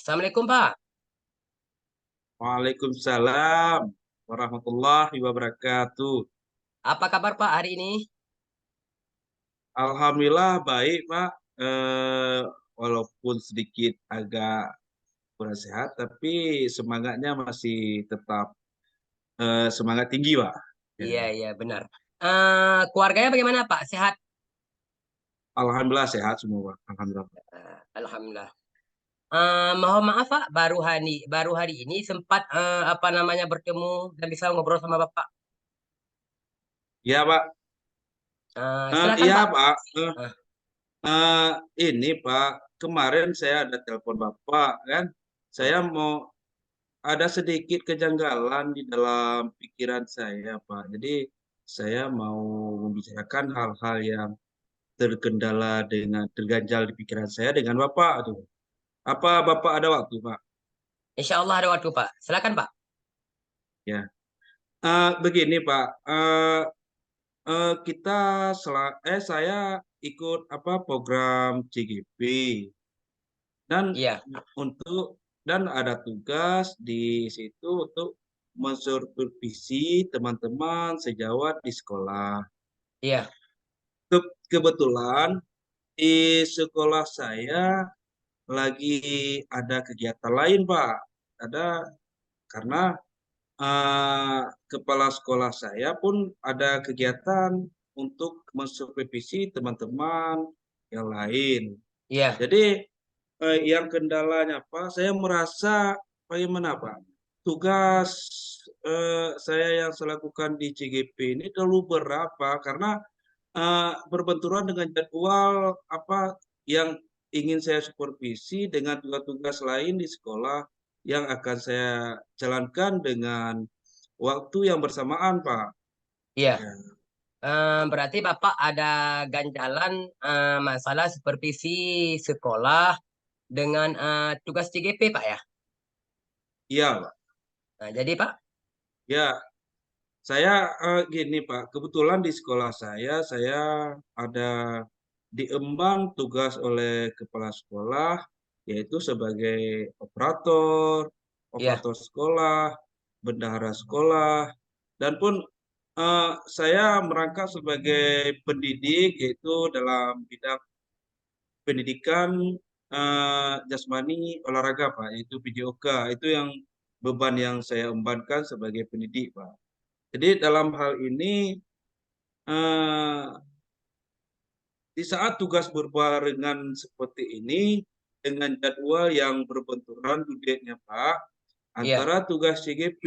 Assalamualaikum Pak. Waalaikumsalam warahmatullahi wabarakatuh. Apa kabar Pak hari ini? Alhamdulillah baik, Pak. Walaupun sedikit agak kurang sehat, tapi semangatnya masih tetap semangat tinggi, Pak. Ya. Iya, iya benar. Keluarganya bagaimana Pak? Sehat? Alhamdulillah sehat semua, Pak. Alhamdulillah. Alhamdulillah. Mohon maaf Pak, baru hari ini sempat apa namanya bertemu dan bisa ngobrol sama Bapak. Ya, Pak. Silakan Iya, Pak. Pak. Eh, Eh, ini, Pak. Kemarin saya ada telepon Bapak, kan? hmm. Saya mau ada sedikit kejanggalan di dalam pikiran saya, Pak. Jadi saya mau membicarakan hal-hal yang terkendala dengan terganjal di pikiran saya dengan Bapak tuh. Apa Bapak ada waktu, Pak? Insya Allah ada waktu Pak. Silakan Pak. Ya. Begini, Pak. Kita saya ikut apa program CGP dan Iya, ada tugas di situ untuk mensupervisi teman-teman sejawat di sekolah. iya, Kebetulan di sekolah saya lagi ada kegiatan lain, Pak. Ada karena kepala sekolah saya pun ada kegiatan untuk mensupervisi teman-teman yang lain. iya, Jadi yang kendalanya Pak, saya merasa bagaimana Pak? Tugas saya yang saya lakukan di CGP ini terlalu berat Pak, karena berbenturan dengan jadwal apa yang ingin saya supervisi dengan tugas-tugas lain di sekolah yang akan saya jalankan dengan waktu yang bersamaan, Pak. iya. Ya, Berarti Bapak ada ganjalan masalah supervisi sekolah dengan tugas CGP Pak ya? iya, Pak. Nah, jadi Pak, Ya, saya gini, Pak. Kebetulan di sekolah saya ada diemban tugas oleh kepala sekolah, yaitu sebagai operator, iya, operator sekolah, bendahara sekolah, dan pun saya merangkap sebagai pendidik, yaitu dalam bidang pendidikan jasmani olahraga, Pak, yaitu PJOK. Itu yang beban yang saya embankan sebagai pendidik, Pak. Jadi dalam hal ini eh, di saat tugas berbarengan seperti ini dengan jadwal yang berbenturan dudeknya, Pak, iya, antara tugas CGP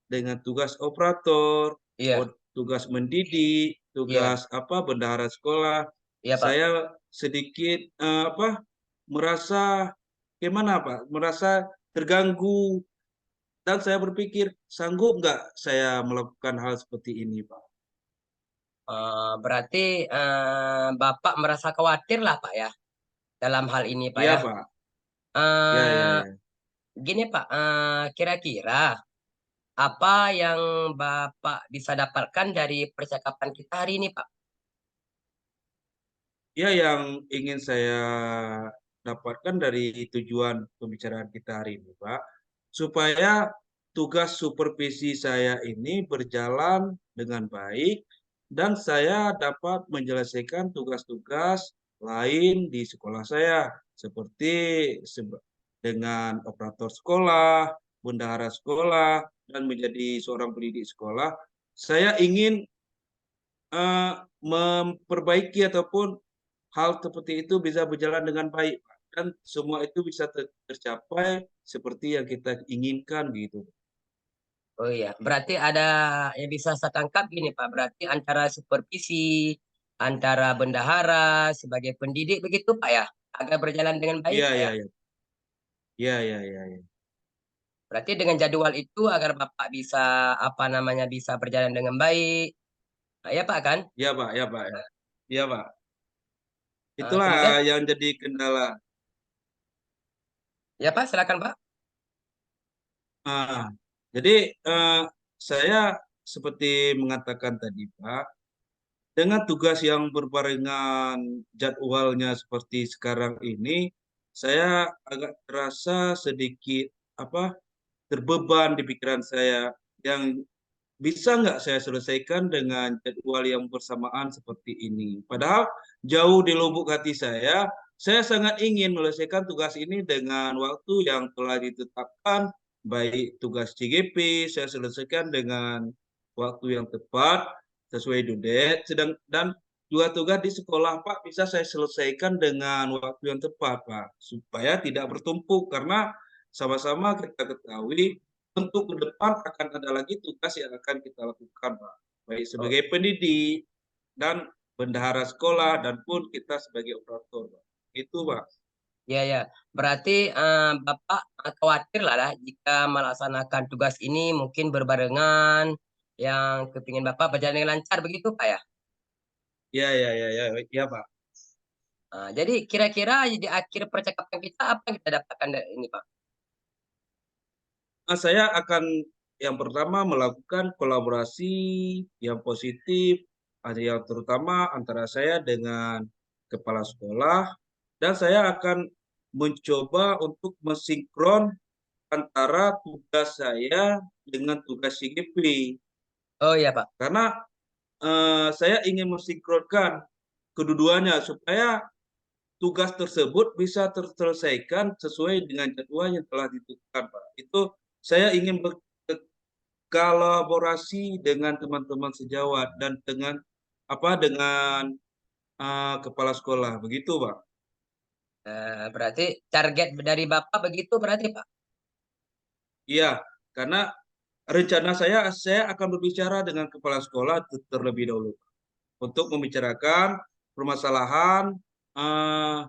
dengan tugas operator, iya, tugas mendidik, iya, tugas apa bendahara sekolah, iya Pak. saya sedikit merasa gimana Pak? Merasa terganggu dan saya berpikir sanggup nggak saya melakukan hal seperti ini, Pak? Berarti Bapak merasa khawatir lah Pak ya dalam hal ini Pak Iya, ya. Pak. Ya, ya, Eh, ya. Gini Pak, kira-kira apa yang Bapak bisa dapatkan dari percakapan kita hari ini Pak? Ya, yang ingin saya dapatkan dari tujuan pembicaraan kita hari ini, Pak, supaya tugas supervisi saya ini berjalan dengan baik dan saya dapat menyelesaikan tugas-tugas lain di sekolah saya, seperti dengan operator sekolah, bendahara sekolah, dan menjadi seorang pendidik sekolah. Saya ingin eh, memperbaiki ataupun hal seperti itu bisa berjalan dengan baik, Pak. Dan semua itu bisa tercapai seperti yang kita inginkan gitu. Oh iya, berarti ada yang bisa saya tangkap gini Pak, berarti antara supervisi, antara bendahara sebagai pendidik begitu Pak ya, agar berjalan dengan baik Iya, Pak ya. iya, iya. Iya, iya, iya, iya. Berarti dengan jadwal itu agar Bapak bisa apa namanya bisa berjalan dengan baik. Nah, ya Pak kan? Iya, Pak, ya, Pak, ya. Iya, Pak. Kemudian Itulah yang jadi kendala. ya Pak silakan Pak. Ah, jadi saya seperti mengatakan tadi, Pak, dengan tugas yang berbarengan jadwalnya seperti sekarang ini, saya agak terasa sedikit apa terbeban di pikiran saya yang bisa nggak saya selesaikan dengan jadwal yang bersamaan seperti ini. Padahal jauh di lubuk hati saya sangat ingin menyelesaikan tugas ini dengan waktu yang telah ditetapkan, baik tugas CGP saya selesaikan dengan waktu yang tepat sesuai due date, dan dua tugas di sekolah Pak bisa saya selesaikan dengan waktu yang tepat Pak, supaya tidak bertumpuk karena sama-sama kita ketahui untuk ke depan akan ada lagi tugas yang akan kita lakukan, Pak. Baik Oh, sebagai pendidik dan bendahara sekolah dan pun kita sebagai operator, Pak. Itu, Pak. ya ya. Berarti Bapak khawatir lah jika melaksanakan tugas ini mungkin berbarengan yang kepingin Bapak berjalan dengan lancar begitu Pak ya. Ya, ya, ya, ya, ya, Pak. Jadi kira-kira di akhir percakapan kita apa yang kita dapatkan dari ini Pak? Saya akan yang pertama melakukan kolaborasi yang positif, ada yang terutama antara saya dengan kepala sekolah, dan saya akan mencoba untuk mensinkron antara tugas saya dengan tugas CGP. Oh iya Pak. Karena saya ingin mensinkronkan kedua-duanya supaya tugas tersebut bisa terselesaikan sesuai dengan jadwal yang telah ditentukan, Pak. Itu saya ingin berkolaborasi dengan teman-teman sejawat dan dengan kepala sekolah, begitu, Pak. Berarti target dari Bapak begitu berarti Pak? Iya, karena rencana saya akan berbicara dengan kepala sekolah terlebih dahulu untuk membicarakan permasalahan eh,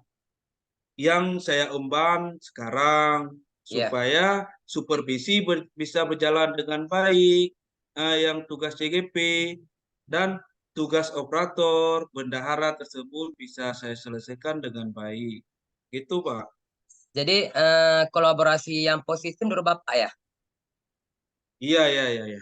yang saya emban sekarang Iya. supaya supervisi bisa berjalan dengan baik, yang tugas CGP dan tugas operator bendahara tersebut bisa saya selesaikan dengan baik. Gitu, Pak. Jadi kolaborasi yang positif menurut Bapak ya. Iya, iya, iya, iya.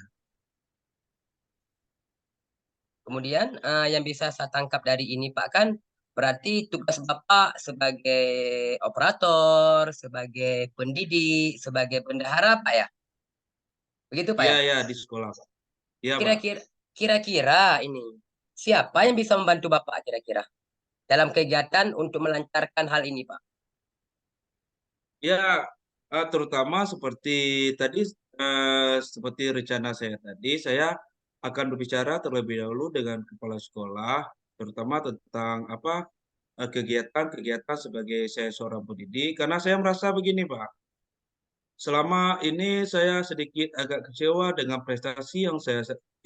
Kemudian yang bisa saya tangkap dari ini Pak kan berarti tugas Bapak sebagai operator, sebagai pendidik, sebagai bendahara Pak ya. Begitu Pak Iya, ya. iya di sekolah, Pak. Iya, Pak. Kira-kira kira-kira ini siapa yang bisa membantu Bapak kira-kira dalam kegiatan untuk melancarkan hal ini Pak? Ya, terutama seperti tadi, seperti rencana saya tadi, saya akan berbicara terlebih dahulu dengan kepala sekolah, terutama tentang apa, kegiatan-kegiatan sebagai saya seorang pendidik, karena saya merasa begini, Pak, selama ini saya sedikit agak kecewa dengan prestasi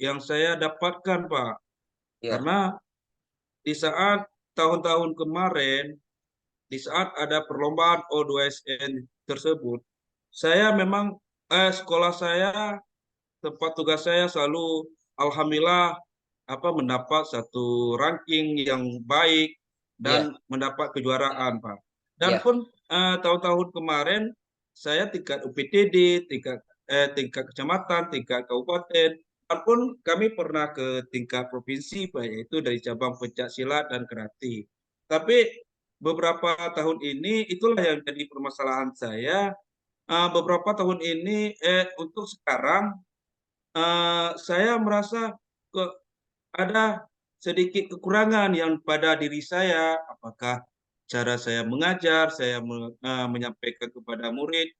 yang saya dapatkan, Pak. Ya. Karena di saat tahun-tahun kemarin, di saat ada perlombaan O2SN tersebut, saya memang sekolah saya, tempat tugas saya selalu alhamdulillah mendapat satu ranking yang baik Iya, dan mendapat kejuaraan, Pak. Dan iya. pun tahun-tahun kemarin saya tingkat UPTD, tingkat kecamatan, tingkat kabupaten, dan pun kami pernah ke tingkat provinsi, Pak, yaitu dari cabang pencak silat dan karate. Tapi beberapa tahun ini itulah yang jadi permasalahan saya. Beberapa tahun ini, untuk sekarang, saya merasa ada sedikit kekurangan yang pada diri saya, apakah cara saya mengajar, saya menyampaikan kepada murid,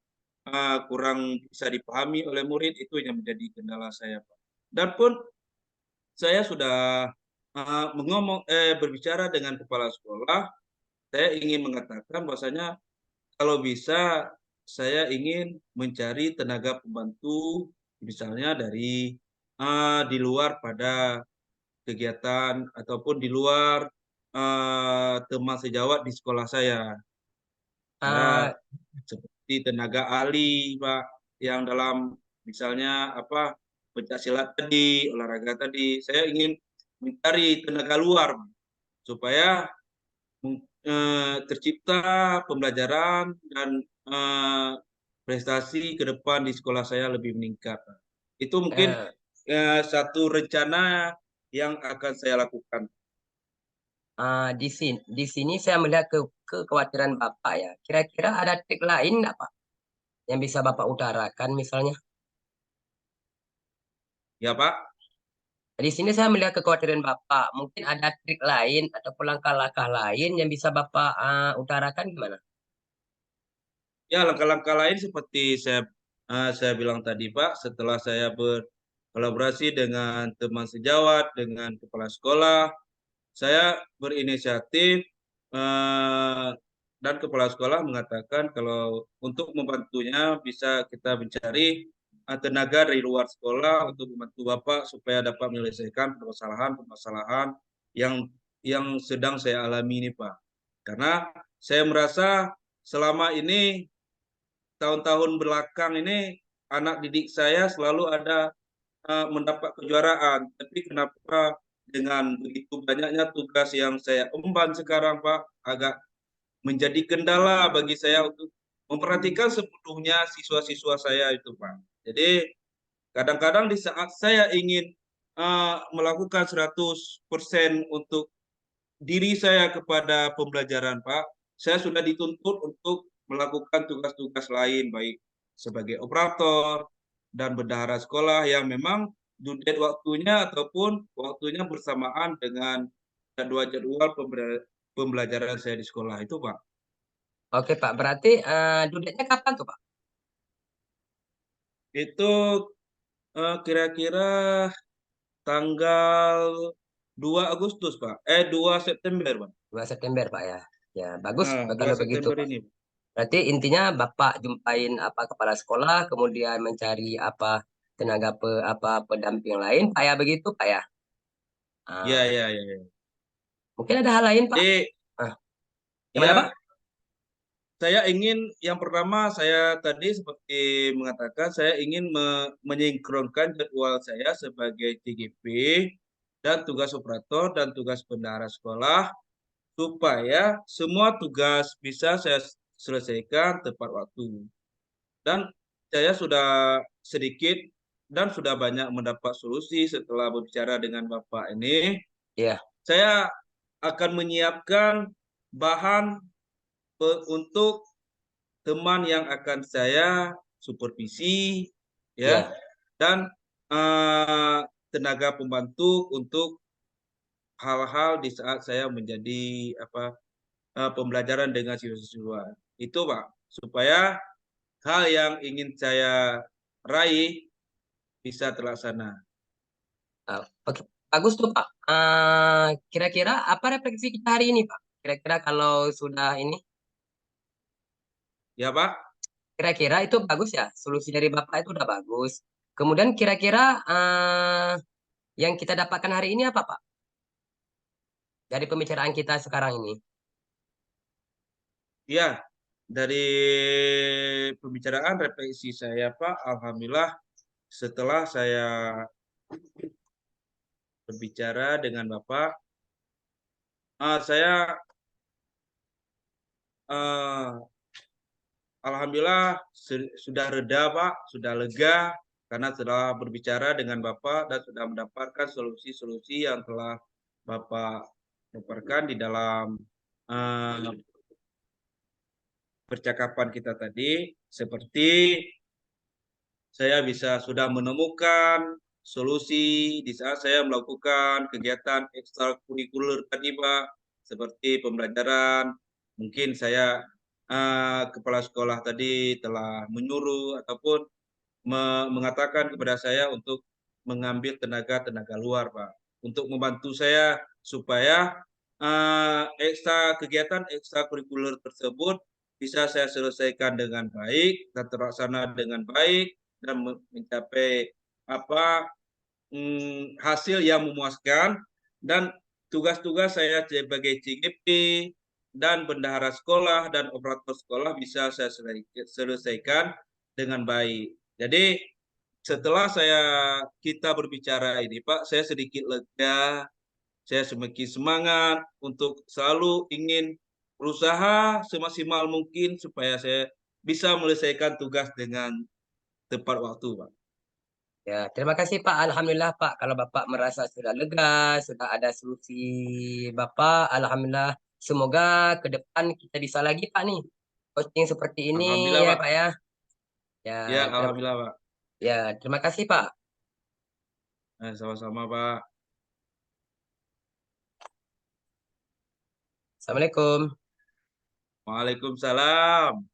kurang bisa dipahami oleh murid, itu yang menjadi kendala saya, Pak. Dan pun saya sudah berbicara dengan kepala sekolah, saya ingin mengatakan bahwasanya kalau bisa saya ingin mencari tenaga pembantu, misalnya dari di luar pada kegiatan ataupun di luar teman sejawat di sekolah saya. Eh, Ya, seperti tenaga ahli, Pak, yang dalam misalnya pencaksilat tadi, olahraga tadi. Saya ingin mencari tenaga luar supaya tercipta pembelajaran dan prestasi ke depan di sekolah saya lebih meningkat. Itu mungkin eh, satu rencana yang akan saya lakukan. di sini saya melihat kekhawatiran Bapak ya. Kira-kira ada trik lain nggak Pak yang bisa Bapak utarakan misalnya? Ya Pak. Di sini saya melihat kekhawatiran Bapak. Mungkin ada trik lain ataupun langkah-langkah lain yang bisa Bapak utarakan gimana? Ya, langkah-langkah lain seperti saya bilang tadi, Pak, setelah saya berkolaborasi dengan teman sejawat, dengan kepala sekolah, saya berinisiatif eh, dan kepala sekolah mengatakan kalau untuk membantunya bisa kita mencari tenaga dari luar sekolah untuk membantu Bapak supaya dapat menyelesaikan permasalahan-permasalahan yang sedang saya alami ini, Pak. Karena saya merasa selama ini tahun-tahun belakang ini anak didik saya selalu ada mendapat kejuaraan. Tapi kenapa dengan begitu banyaknya tugas yang saya emban sekarang, Pak, agak menjadi kendala bagi saya untuk memperhatikan sepenuhnya siswa-siswa saya itu, Pak. Jadi kadang-kadang di saat saya ingin melakukan 100% untuk diri saya kepada pembelajaran, Pak, saya sudah dituntut untuk melakukan tugas-tugas lain, baik sebagai operator dan bendahara sekolah yang memang due date waktunya ataupun waktunya bersamaan dengan jadwal-jadwal pembelajaran saya di sekolah itu, Pak. Oke Pak, berarti due date-nya kapan tuh Pak? Itu kira-kira tanggal 2 Agustus, Pak. 2 September, Pak. 2 September Pak ya. Ya bagus Dua kalau begitu September Pak. ini. Berarti intinya Bapak jumpain apa kepala sekolah, kemudian mencari apa tenaga pendamping lain, Pak ya begitu Pak ya. Ya, Ah, ya, ya, ya. mungkin ada hal lain Pak. Jadi, Ah, gimana Pak? ya, saya ingin yang pertama saya tadi seperti mengatakan saya ingin menyinkronkan jadwal saya sebagai TGP dan tugas operator dan tugas bendahara sekolah supaya semua tugas bisa saya selesaikan tepat waktu. Dan saya sudah sedikit dan sudah banyak mendapat solusi setelah berbicara dengan Bapak ini. Iya, Saya akan menyiapkan bahan untuk teman yang akan saya supervisi, ya, iya. dan uh, tenaga pembantu untuk hal-hal di saat saya menjadi pembelajaran dengan siswa-siswa itu, Pak, supaya hal yang ingin saya raih bisa terlaksana. Oke, bagus tuh Pak. Kira-kira apa refleksi kita hari ini Pak? Kira-kira kalau sudah ini, Ya, Pak. kira-kira itu bagus ya. Solusi dari Bapak itu udah bagus. Kemudian kira-kira yang kita dapatkan hari ini apa Pak? Dari pembicaraan kita sekarang ini. Ya, dari pembicaraan refleksi saya, Pak, alhamdulillah setelah saya berbicara dengan Bapak, saya uh, alhamdulillah sudah reda, Pak, sudah lega karena setelah berbicara dengan Bapak dan sudah mendapatkan solusi-solusi yang telah Bapak paparkan di dalam uh, percakapan kita tadi, seperti saya sudah menemukan solusi di saat saya melakukan kegiatan ekstrakurikuler tadi, Pak, seperti pembelajaran. Mungkin saya kepala sekolah tadi telah menyuruh ataupun mengatakan kepada saya untuk mengambil tenaga-tenaga luar, Pak, untuk membantu saya supaya kegiatan ekstrakurikuler tersebut bisa saya selesaikan dengan baik dan terlaksana dengan baik dan mencapai apa hasil yang memuaskan, dan tugas-tugas saya sebagai CGP dan bendahara sekolah dan operator sekolah bisa saya selesaikan dengan baik. Jadi setelah kita berbicara ini, Pak, saya sedikit lega, saya semakin semangat untuk selalu ingin berusaha semaksimal mungkin supaya saya bisa menyelesaikan tugas dengan tepat waktu, Pak. Ya, terima kasih Pak. Alhamdulillah Pak, kalau Bapak merasa sudah lega, sudah ada solusi Bapak, Alhamdulillah. Semoga ke depan kita bisa lagi Pak nih coaching seperti ini Alhamdulillah, ya Pak. Pak ya. Ya, Ya, ter- alhamdulillah, Pak. ya, terima kasih Pak. Sama-sama, Pak. Assalamualaikum. Waalaikumsalam.